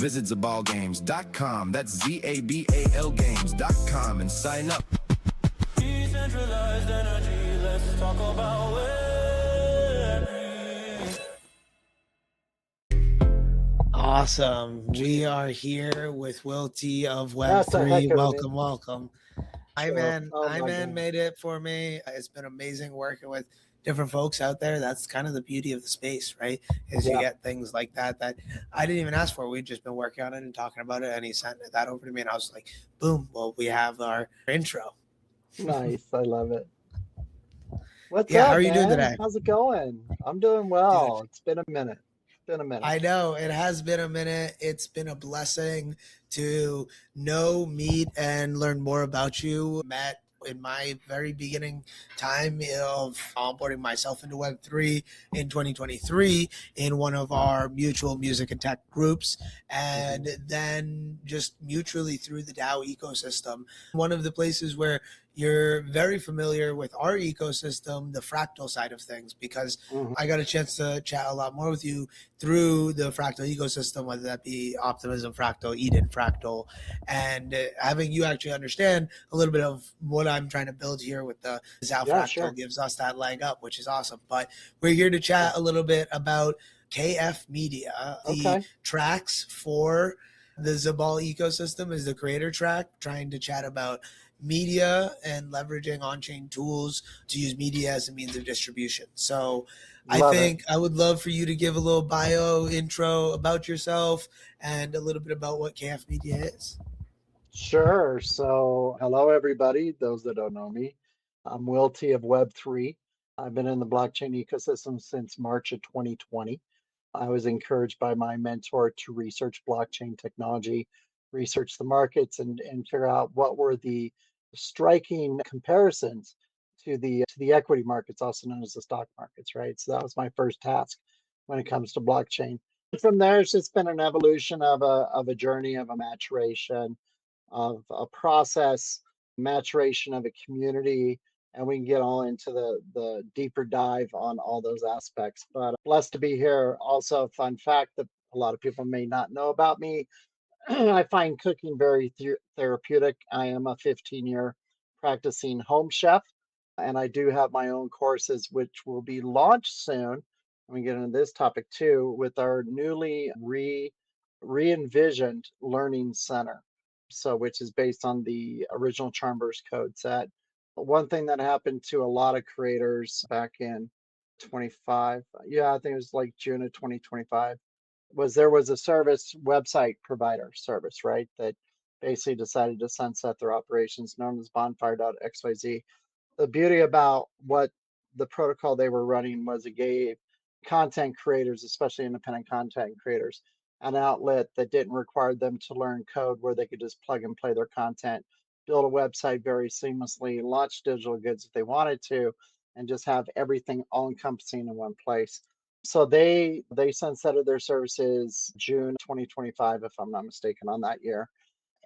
Visit ZABALGAMEZ.com. That's ZABAL Games.com and sign up. Decentralized energy, let's talk about Awesome. We are here with Will T of That's a heck Web3. of Welcome, welcome. Oh my Iman God. made it for me. It's been amazing working with different folks out there. That's kind of the beauty of the space, right? Is you Yeah. get things like that I didn't even ask for. We'd just been working on it and talking about it, and he sent that over to me, and I was like, boom, well, we have our intro. Nice. I love it. What's Yeah, up, how are you man? doing today? How's it going? I'm doing well. It's been a minute. I know it has been a minute. It's been a blessing to know, meet, and learn more about you. Met in my very beginning time of onboarding myself into Web3 in 2023 in one of our mutual music and tech groups, and then just mutually through the DAO ecosystem. One of the places where you're very familiar with our ecosystem, the Fractal side of things, because I got a chance to chat a lot more with you through the Fractal ecosystem, whether that be Optimism Fractal, Eden Fractal, and having you actually understand a little bit of what I'm trying to build here with the ZAL Fractal gives us that leg up, which is awesome. But we're here to chat a little bit about KFMEDIA, the tracks for the ZABAL ecosystem is the creator track, trying to chat about media and leveraging on-chain tools to use media as a means of distribution. So I would love for you to give a little bio intro about yourself and a little bit about what KFMEDIA is. Sure. So hello, everybody. Those that don't know me, I'm Will T of Web3. I've been in the blockchain ecosystem since March of 2020. I was encouraged by my mentor to research blockchain technology, research the markets, and figure out what were the striking comparisons to the equity markets, also known as the stock markets, right? So that was my first task when it comes to blockchain. From there, it's just been an evolution of a journey, of a maturation, of a process, maturation of a community, and we can get all into the deeper dive on all those aspects. But blessed to be here. Also, a fun fact that a lot of people may not know about me. I find cooking very therapeutic. I am a 15-year practicing home chef, and I do have my own courses, which will be launched soon. Let me get into this topic too, with our newly re-envisioned learning center. So, which is based on the original CharmVerse code set. One thing that happened to a lot of creators back in 25, I think it was like June of 2025, was there was a website provider service, right, that basically decided to sunset their operations, known as Bonfire.xyz. The beauty about what the protocol they were running was it gave content creators, especially independent content creators, an outlet that didn't require them to learn code, where they could just plug and play their content, build a website very seamlessly, launch digital goods if they wanted to, and just have everything all encompassing in one place. So they sunsetted their services June 2025, if I'm not mistaken, on that year.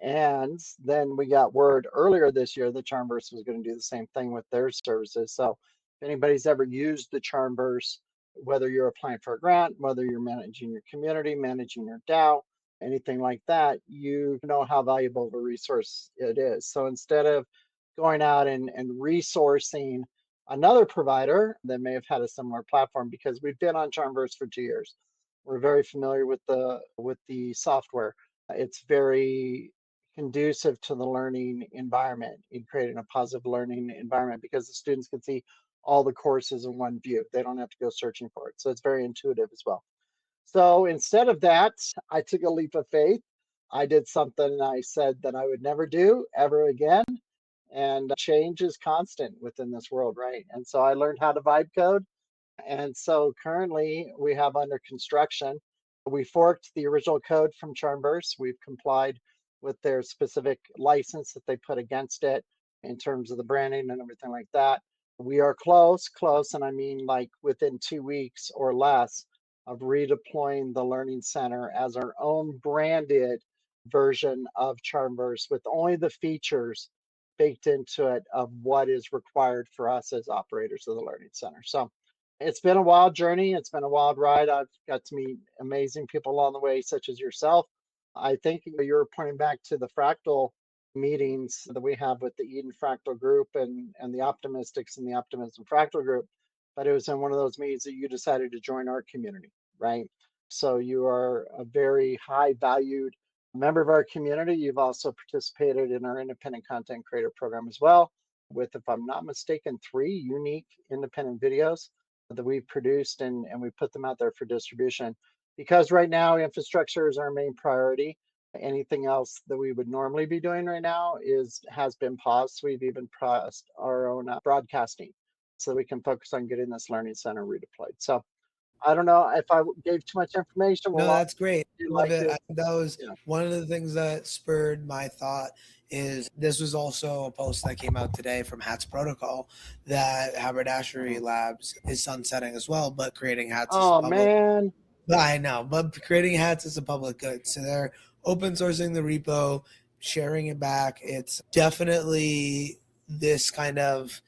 And then we got word earlier this year that CharmVerse was going to do the same thing with their services. So if anybody's ever used the CharmVerse, whether you're applying for a grant, whether you're managing your community, managing your DAO, anything like that, you know how valuable of a resource it is. So instead of going out and resourcing another provider that may have had a similar platform, because we've been on CharmVerse for 2 years, we're very familiar with the software. It's very conducive to the learning environment, in creating a positive learning environment, because the students can see all the courses in one view. They don't have to go searching for it. So it's very intuitive as well. So instead of that, I took a leap of faith. I did something I said that I would never do ever again. And change is constant within this world, right? And so I learned how to vibe code. And so currently we have under construction, we forked the original code from CharmVerse. We've complied with their specific license that they put against it in terms of the branding and everything like that. We are close, and I mean like within 2 weeks or less of redeploying the Learning Center as our own branded version of CharmVerse, with only the features baked into it of what is required for us as operators of the Learning Center. So it's been a wild journey. It's been a wild ride. I've got to meet amazing people along the way, such as yourself. I think you're pointing back to the Fractal meetings that we have with the Eden Fractal group and the Optimistics and the Optimism Fractal group. But it was in one of those meetings that you decided to join our community, right? So you are a very high valued member of our community. You've also participated in our independent content creator program as well, with, if I'm not mistaken, 3 unique independent videos that we've produced and we put them out there for distribution. Because right now infrastructure is our main priority. Anything else that we would normally be doing right now has been paused. We've even paused our own broadcasting so we can focus on getting this learning center redeployed. So I don't know if I gave too much information. No, Well, that's great. you Love like it. it? I think that was Yeah. one of the things that spurred my thought is this was also a post that came out today from Hats Protocol that Haberdashery Labs is sunsetting as well, but creating hats is Oh public. man. I know, but creating hats is a public good. So they're open sourcing the repo, sharing it back. It's definitely this kind of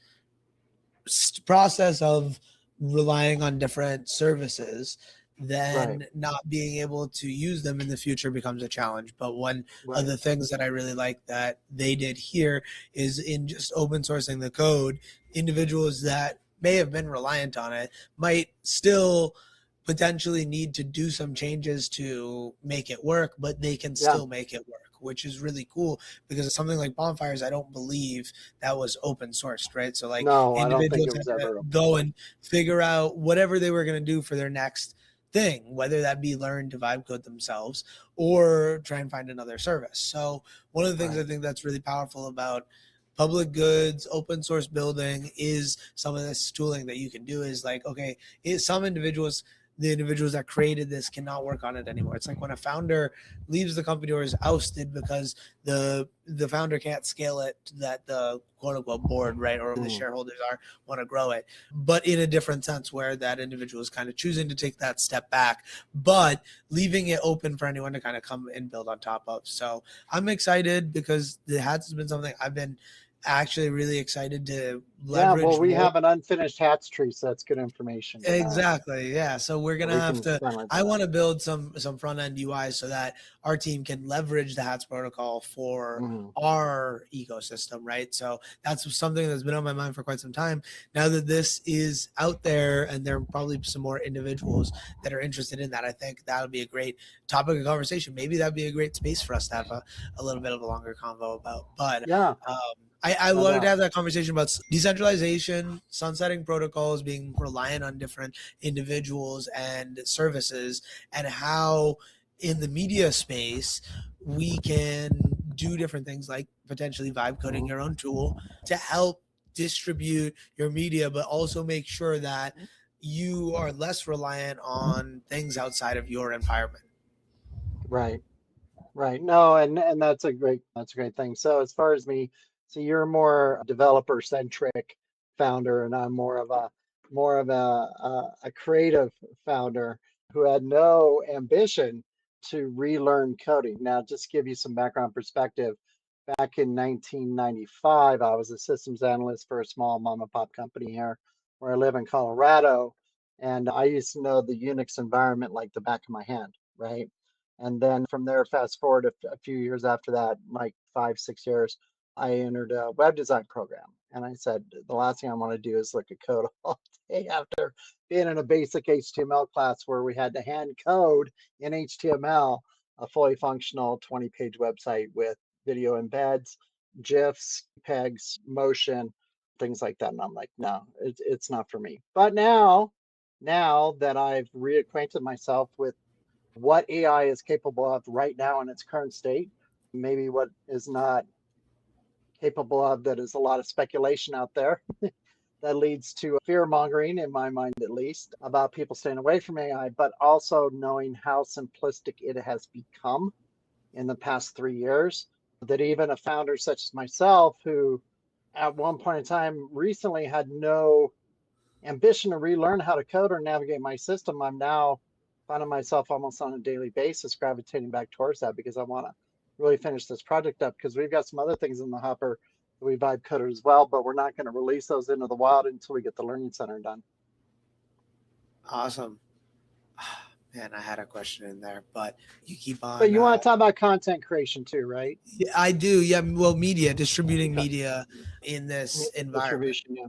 process of relying on different services, Right. then not being able to use them in the future becomes a challenge. But one of Right. the things that I really like that they did here is in just open sourcing the code, individuals that may have been reliant on it might still potentially need to do some changes to make it work, but they can Yeah. still make it work, which is really cool because something like Bonfires, I don't believe that was open sourced, right? So like No, I don't think individuals it was had to ever open go source. and figure out whatever they were going to do for their next thing, whether that be learn to vibe code themselves or try and find another service. So one of the things I Right. think that's really powerful about public goods, open source building is some of this tooling that you can do is like, okay, some individuals, the individuals that created this cannot work on it anymore. It's like when a founder leaves the company or is ousted because the founder can't scale it that the quote unquote board, right, or the shareholders want to grow it, but in a different sense where that individual is kind of choosing to take that step back, but leaving it open for anyone to kind of come and build on top of. So I'm excited because the hats has been something I've been actually really excited to Yeah, leverage well, we more. have an unfinished hats tree, so that's good information to know. Exactly. Yeah. So we're gonna We have can to. finally do I that. want to build some front end UI so that our team can leverage the Hats protocol for Mhm. our ecosystem, right? So that's something that's been on my mind for quite some time. Now that this is out there, and there are probably some more individuals that are interested in that, I think that would be a great topic of conversation. Maybe that'd be a great space for us to have a little bit of a longer convo about. But Yeah, I no wanted to doubt. have that conversation about decentralization, sunsetting protocols, being reliant on different individuals and services, and how in the media space we can do different things like potentially vibe coding Mhm. your own tool to help distribute your media, but also make sure that you are less reliant on things outside of your environment. Right. Right. No, and that's a great thing. So as far as me, so you're more developer centric founder, and I'm more of a creative founder who had no ambition to relearn coding. Now, just to give you some background perspective, back in 1995, I was a systems analyst for a small mom and pop company here where I live in Colorado, and I used to know the Unix environment like the back of my hand, right? And then from there, fast forward a few years after that, like 5, 6 years, I entered a web design program. And I said, the last thing I want to do is look at code all day after being in a basic HTML class where we had to hand code in HTML a fully functional 20-page website with video embeds, GIFs, pegs, motion, things like that. And I'm like, no, it's not for me. But now that I've reacquainted myself with what AI is capable of right now in its current state, maybe what is not capable of, that is a lot of speculation out there that leads to fear mongering, in my mind at least, about people staying away from AI, but also knowing how simplistic it has become in the past 3 years. That even a founder such as myself, who at one point in time recently had no ambition to relearn how to code or navigate my system, I'm now finding myself almost on a daily basis gravitating back towards that because I want to really finish this project up because we've got some other things in the hopper that we vibe coded as well, but we're not going to release those into the wild until we get the learning center done. Awesome. And I had a question in there, but you keep on. But you want to talk about content creation too, right? Yeah, I do. Yeah. Well, media, distributing Okay. media in this environment. Distribution, yeah.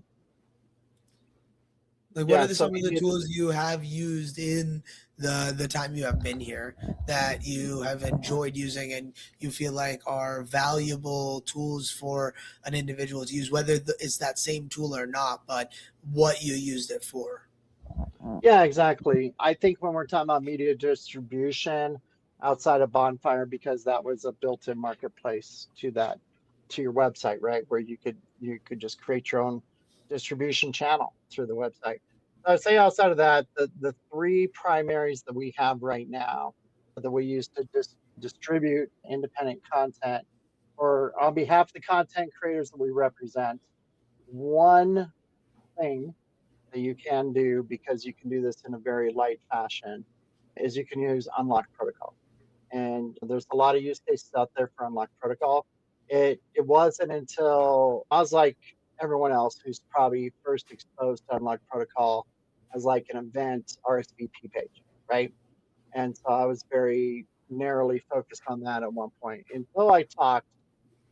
Like, what Yeah, are so some of the tools you have used in the time you have been here that you have enjoyed using and you feel like are valuable tools for an individual to use, whether it's that same tool or not, but what you used it for? yeah, exactly. I think when we're talking about media distribution outside of Bonfire, because that was a built-in marketplace to that, to your website, right? Where you could just create your own distribution channel through the website. I would say outside of that, the three primaries that we have right now that we use to distribute independent content, or on behalf of the content creators that we represent, one thing that you can do, because you can do this in a very light fashion, is you can use unlock protocol. And there's a lot of use cases out there for unlock protocol. It wasn't until I was like everyone else who's probably first exposed to unlock protocol as like an event RSVP page, right? And so I was very narrowly focused on that at one point until I talked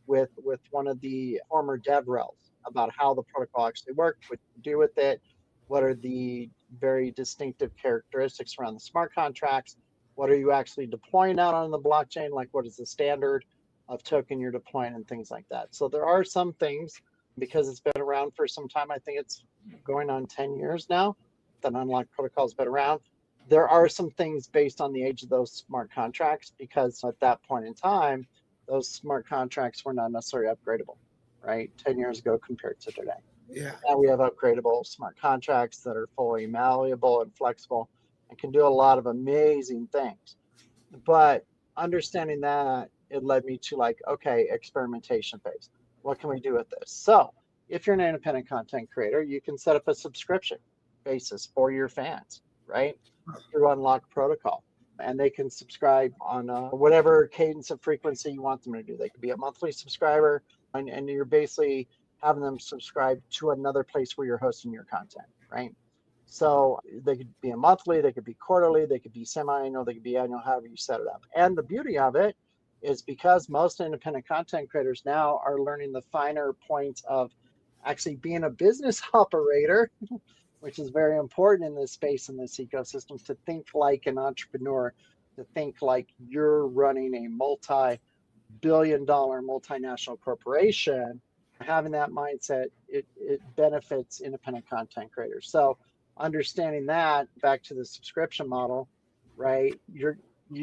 with one of the former DevRels about how the protocol actually worked, what you do with it, what are the very distinctive characteristics around the smart contracts, what are you actually deploying out on the blockchain, like what is the standard of token you're deploying and things like that. So there are some things, because it's been around for some time, I think it's going on 10 years now that unlock protocol has been around. There are some things based on the age of those smart contracts, because at that point in time, those smart contracts were not necessarily upgradable, right? 10 years ago compared to today. Yeah. Now we have upgradable smart contracts that are fully malleable and flexible and can do a lot of amazing things. But understanding that, it led me to like, okay, experimentation phase. What can we do with this? So if you're an independent content creator, you can set up a subscription basis for your fans, right? Through Unlock Protocol. And they can subscribe on whatever cadence of frequency you want them to do. They could be a monthly subscriber, and you're basically having them subscribe to another place where you're hosting your content, right? So they could be a monthly, they could be quarterly, they could be semi-annual, they could be annual, however you set it up. And the beauty of it is because most independent content creators now are learning the finer points of actually being a business operator, which is very important in this space, in this ecosystem, to think like an entrepreneur, to think like you're running a multi-billion-dollar multinational corporation. Having that mindset, it benefits independent content creators. So understanding that, back to the subscription model, right? You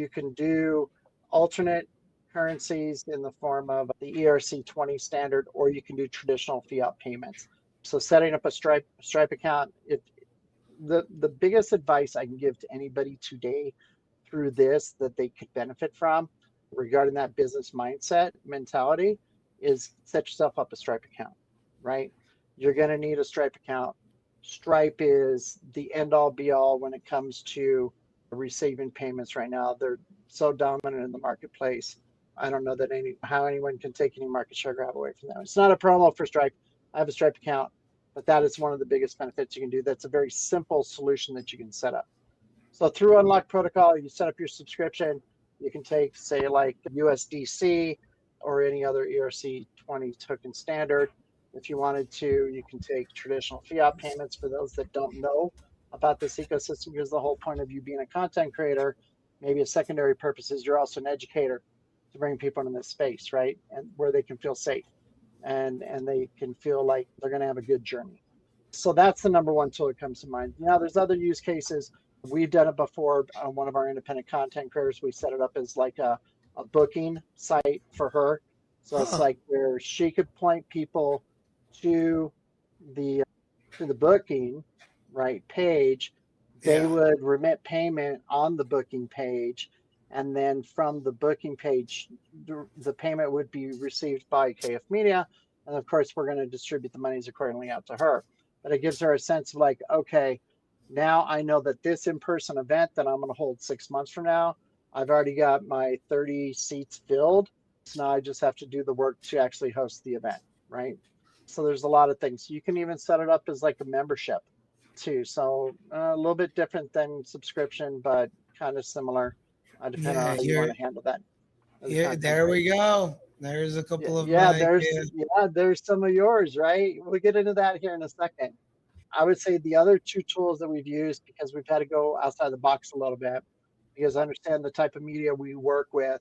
can do alternate currencies in the form of the ERC20 standard, or you can do traditional fiat payments. So setting up a Stripe account, the biggest advice I can give to anybody today through this that they could benefit from regarding that business mindset mentality is set yourself up a Stripe account, right? You're going to need a Stripe account. Stripe is the end all be all when it comes to receiving payments right now. They're so dominant in the marketplace. I don't know that how anyone can take any market share grab away from them. It's not a promo for Stripe. I have a Stripe account, but that is one of the biggest benefits you can do. That's a very simple solution that you can set up. So through Unlock Protocol, you set up your subscription. You can take, say, like USDC or any other ERC20 token standard. If you wanted to, you can take traditional fiat payments for those that don't know about this ecosystem, because the whole point of you being a content creator, maybe a secondary purpose, is you're also an educator to bring people into this space, right? And where they can feel safe and they can feel like they're going to have a good journey. So that's the number one tool that comes to mind. Now, there's other use cases. We've done it before on one of our independent content creators. We set it up as like a booking site for her. So it's like where she could point people to the booking, right, page. They would remit payment on the booking page, and then from the booking page, the payment would be received by KFMEDIA, and of course, we're going to distribute the monies accordingly out to her. But it gives her a sense of like, okay, now I know that this in-person event that I'm going to hold 6 months from now, I've already got my 30 seats filled. So now I just have to do the work to actually host the event, right? So there's a lot of things. You can even set it up as like a membership too. So a little bit different than subscription, but kind of similar, depending on Yeah, how you want to handle that as a here, content there creator. we go. There's a Yeah, couple of yeah, my, there's yeah, there's some of yours, right? We'll get into that here in a second. I would say the other two tools that we've used because we've had to go outside the box a little bit because I understand the type of media we work with,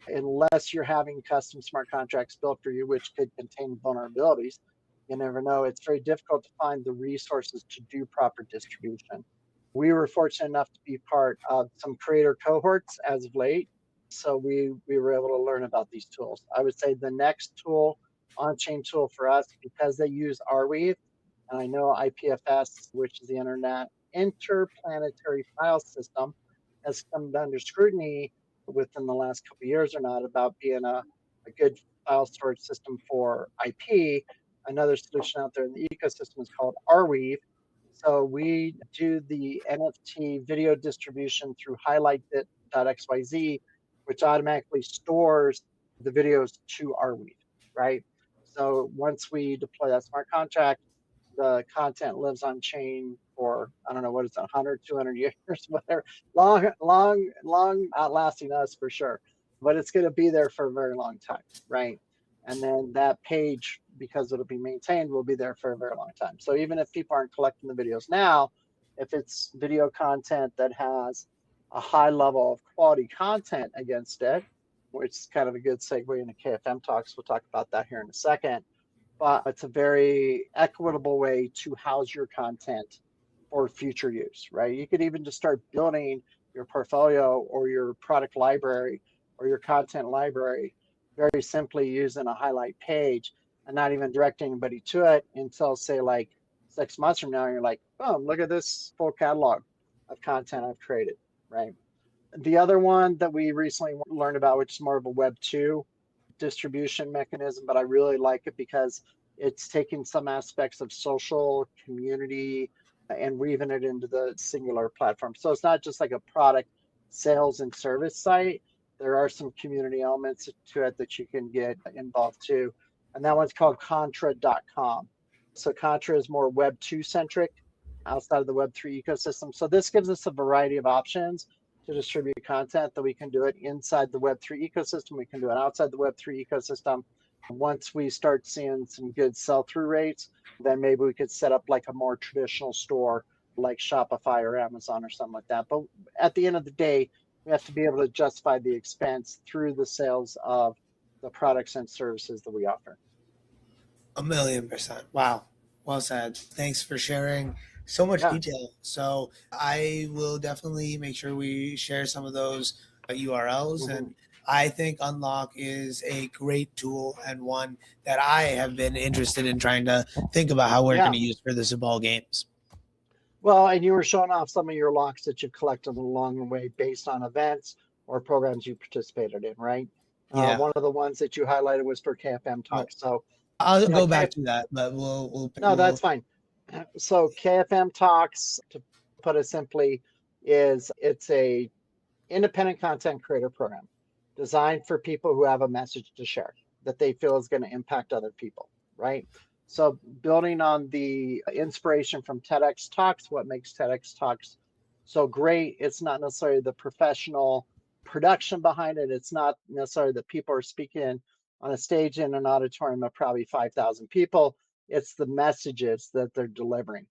unless you're having custom smart contracts built for you, which could contain vulnerabilities. You never know. It's very difficult to find the resources to do proper distribution. We were fortunate enough to be part of some creator cohorts as of late. So we were able to learn about these tools. I would say the next tool, on-chain tool for us, because they use Arweave, and I know IPFS, which is the Interplanetary File System, has come under scrutiny within the last couple of years or not about being a good file storage system for IP. Another solution out there in the ecosystem is called Arweave. So we do the NFT video distribution through Highlight.xyz, which automatically stores the videos to Arweave, right? So once we deploy that smart contract, the content lives on chain for, I don't know, what is it, 100, 200 years, whatever, long outlasting us for sure. But it's going to be there for a very long time, right? And then that page, because it'll be maintained, will be there for a very long time. So even if people aren't collecting the videos now, if it's video content that has a high level of quality content against it, which is kind of a good segue into KFM Talks, we'll talk about that here in a second, but it's a very equitable way to house your content for future use, right? You could even just start building your portfolio or your product library or your content library very simply using a highlight page and not even direct anybody to it until, say, like 6 months from now, you're like, boom, look at this full catalog of content I've created, right? The other one that we recently learned about, which is more of a Web 2 distribution mechanism, but I really like it because it's taking some aspects of social community and weaving it into the singular platform. So it's not just like a product sales and service site. There are some community elements to it that you can get involved too. And that one's called Contra.com. So Contra is more Web 2 centric outside of the Web 3 ecosystem. So this gives us a variety of options to distribute content that we can do it inside the Web3 ecosystem. We can do it outside the Web3 ecosystem. Once we start seeing some good sell-through rates, then maybe we could set up like a more traditional store like Shopify or Amazon or something like that. But at the end of the day, we have to be able to justify the expense through the sales of the products and services that we offer. 1,000,000%. Wow. Well said. Thanks for sharing so much Yeah. detail. So I will definitely make sure we share some of those URLs. Mhm. And I think Unlock is a great tool and one that I have been interested in trying to think about how we're Yeah. going to use for the ZABAL Games. Well, and you were showing off some of your locks that you've collected along the way based on events or programs you participated in, right? Yeah. One of the ones that you highlighted was for KFM Well, Talks. So, I'll yeah, go back to that, but we'll no, that's fine. So KFM Talks, to put it simply, it's a independent content creator program designed for people who have a message to share that they feel is going to impact other people, right? So building on the inspiration from TEDx Talks, what makes TEDx Talks so great, it's not necessarily the professional production behind it. It's not necessarily that people are speaking on a stage in an auditorium of probably 5,000 people. It's the messages that they're delivering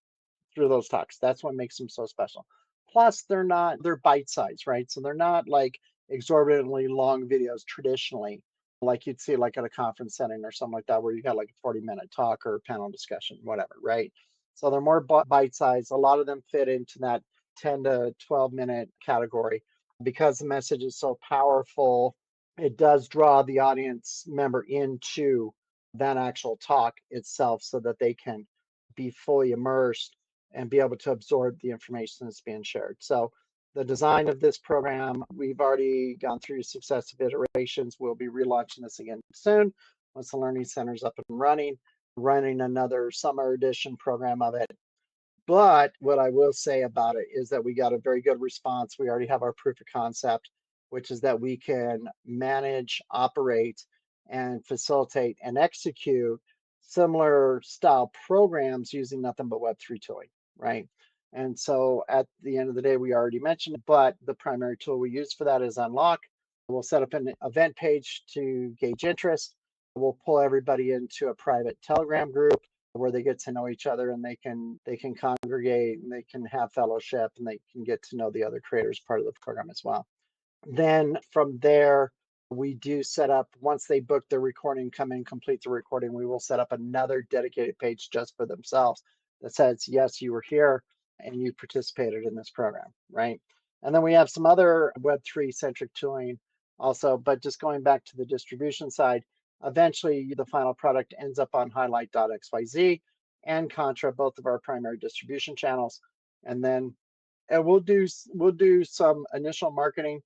through those talks. That's what makes them so special. Plus, they're bite sized, right? So they're not like exorbitantly long videos traditionally, like you'd see like at a conference setting or something like that, where you got like a 40-minute talk or a panel discussion, whatever, right? So they're more bite sized. A lot of them fit into that 10 to 12-minute category because the message is so powerful. It does draw the audience member into that actual talk itself so that they can be fully immersed and be able to absorb the information that's being shared. So the design of this program, we've already gone through successive iterations. We'll be relaunching this again soon once the Learning Center's up and running another summer edition program of it. But what I will say about it is that we got a very good response. We already have our proof of concept, which is that we can manage, operate, and facilitate and execute similar style programs using nothing but Web3 tooling, right? And so at the end of the day, we already mentioned it, but the primary tool we use for that is Unlock. We'll set up an event page to gauge interest. We'll pull everybody into a private Telegram group where they get to know each other, and they can congregate, and they can have fellowship, and they can get to know the other creators part of the program as well. Then from there, we do set up, once they book their recording, come in, complete the recording, we will set up another dedicated page just for themselves that says, yes, you were here and you participated in this program, right? And then we have some other Web3 centric tooling also, but just going back to the distribution side, eventually the final product ends up on Highlight.xyz and Contra, both of our primary distribution channels. And then we'll do some initial marketing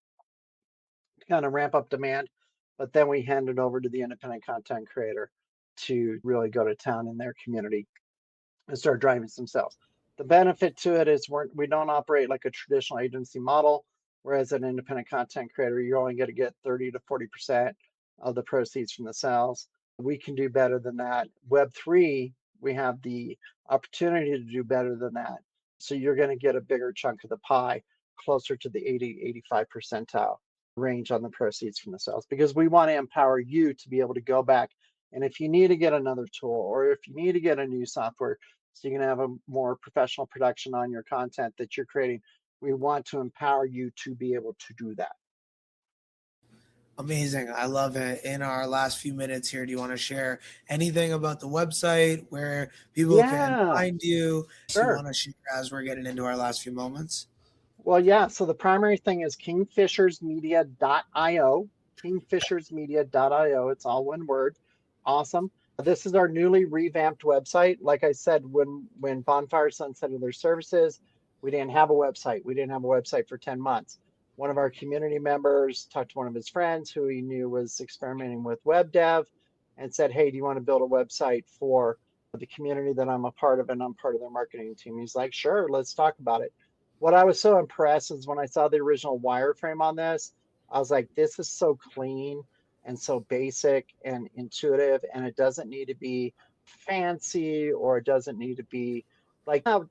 to kind of ramp up demand, but then we hand it over to the independent content creator to really go to town in their community and start driving some sales. The benefit to it is we don't operate like a traditional agency model, whereas an independent content creator, you're only going to get 30 to 40% of the proceeds from the sales. We can do better than that. Web3, we have the opportunity to do better than that. So you're going to get a bigger chunk of the pie, closer to the 85 percentile range on the proceeds from the sales, because we want to empower you to be able to go back. And if you need to get another tool, or if you need to get a new software, so you can have a more professional production on your content that you're creating, we want to empower you to be able to do that. Amazing. I love it. In our last few minutes here, do you want to share anything about the website, where people can Yeah, find you? Do you sure. want to share as we're getting into our last few moments? Well, yeah. So the primary thing is kingfishersmedia.io, kingfishersmedia.io. It's all one word. Awesome. This is our newly revamped website. Like I said, when Bonfire sunsetted their services, we didn't have a website. We didn't have a website for 10 months. One of our community members talked to one of his friends who he knew was experimenting with web dev and said, hey, do you want to build a website for the community that I'm a part of, and I'm part of their marketing team? He's like, sure, let's talk about it. What I was so impressed is when I saw the original wireframe on this, I was like, this is so clean and so basic and intuitive, and it doesn't need to be fancy, or it doesn't need to be like how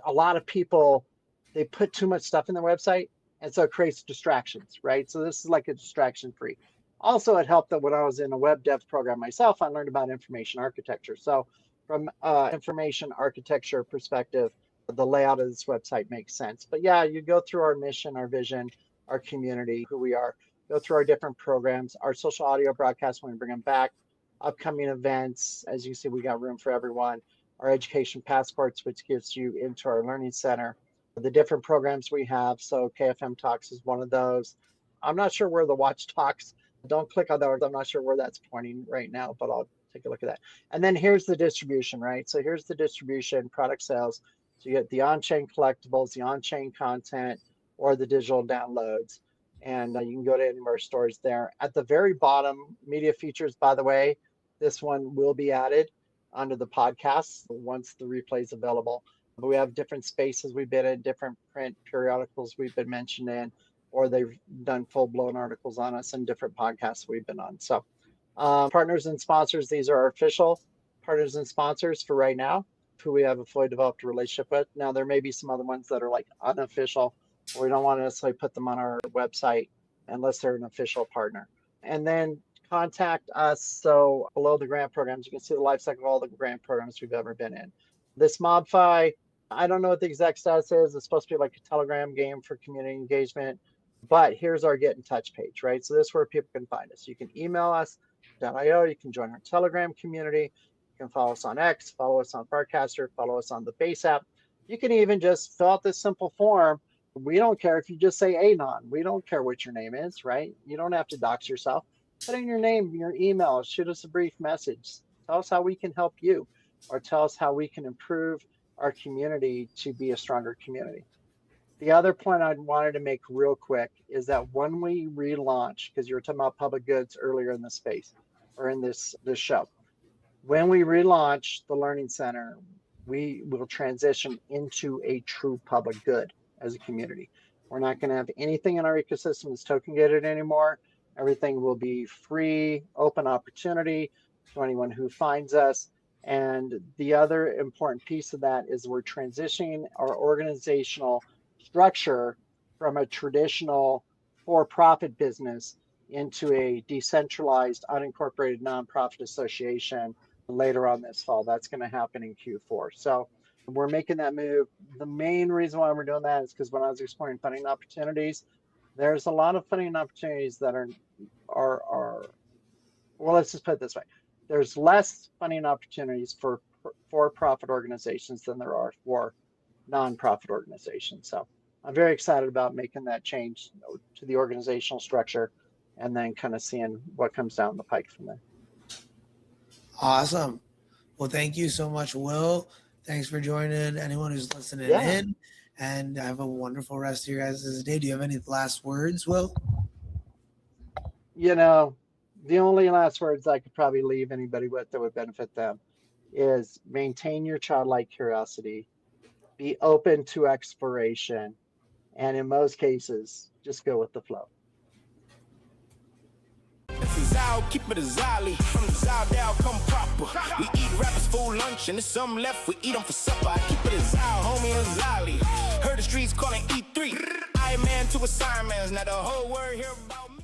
a lot of people, they put too much stuff in their website, and so it creates distractions, right? So this is like a distraction free. Also, it helped that when I was in a web dev program myself, I learned about information architecture. So from information architecture perspective, the layout of this website makes sense. But yeah, you go through our mission, our vision, our community, who we are, go through our different programs, our social audio broadcasts when we bring them back, upcoming events. As you see, we got room for everyone. Our education passports, which gives you into our learning center, the different programs we have. So KFM Talks is one of those. I'm not sure where the watch talks. Don't click on that. I'm not sure where that's pointing right now, but I'll take a look at that. And then here's the distribution, right? So here's the distribution, product sales. So you get the on-chain collectibles, the on-chain content, or the digital downloads. And you can go to any of our stores there. At the very bottom, media features, by the way, this one will be added onto the podcast once the replay is available. But we have different spaces we've been in, different print periodicals we've been mentioned in, or they've done full-blown articles on us in different podcasts we've been on. So partners and sponsors, these are our official partners and sponsors for right now, who we have a fully developed relationship with. Now, there may be some other ones that are like unofficial, or we don't want to necessarily put them on our website unless they're an official partner. And then contact us. So below the grant programs, you can see the life cycle of all the grant programs we've ever been in. This MobFi, I don't know what the exact status is. It's supposed to be like a Telegram game for community engagement, but here's our get in touch page, right? So this is where people can find us. You can email us.io. You can join our Telegram community. You can follow us on X, follow us on Farcaster, follow us on the Base app. You can even just fill out this simple form. We don't care if you just say Anon. We don't care what your name is, right? You don't have to dox yourself. Put in your name, your email, shoot us a brief message. Tell us how we can help you, or tell us how we can improve our community to be a stronger community. The other point I wanted to make real quick is that when we relaunch, because you were talking about public goods earlier in the space, or in this show, when we relaunch the Learning Center, we will transition into a true public good as a community. We're not going to have anything in our ecosystem that's token gated anymore. Everything will be free, open opportunity to anyone who finds us. And the other important piece of that is we're transitioning our organizational structure from a traditional for-profit business into a decentralized, unincorporated nonprofit association later on this fall. That's going to happen in Q4. So we're making that move. The main reason why we're doing that is because when I was exploring funding opportunities, there's a lot of funding opportunities that are well, let's just put it this way. There's less funding opportunities for for-profit organizations than there are for nonprofit organizations. So I'm very excited about making that change to the organizational structure and then kind of seeing what comes down the pike from there. Awesome. Well, thank you so much, Will. Thanks for joining anyone who's listening in, and have a wonderful rest of your guys' day. Do you have any last words, Will? You know, the only last words I could probably leave anybody with that would benefit them is maintain your childlike curiosity, be open to exploration, and in most cases, just go with the flow. Keep it a Zali, from the Zal down, come proper. We eat rappers for lunch, and there's some left, we eat them for supper. I keep it a Zal, homie, a Zali. Heard the streets calling E3. I man to assignments, now the whole world hear about me.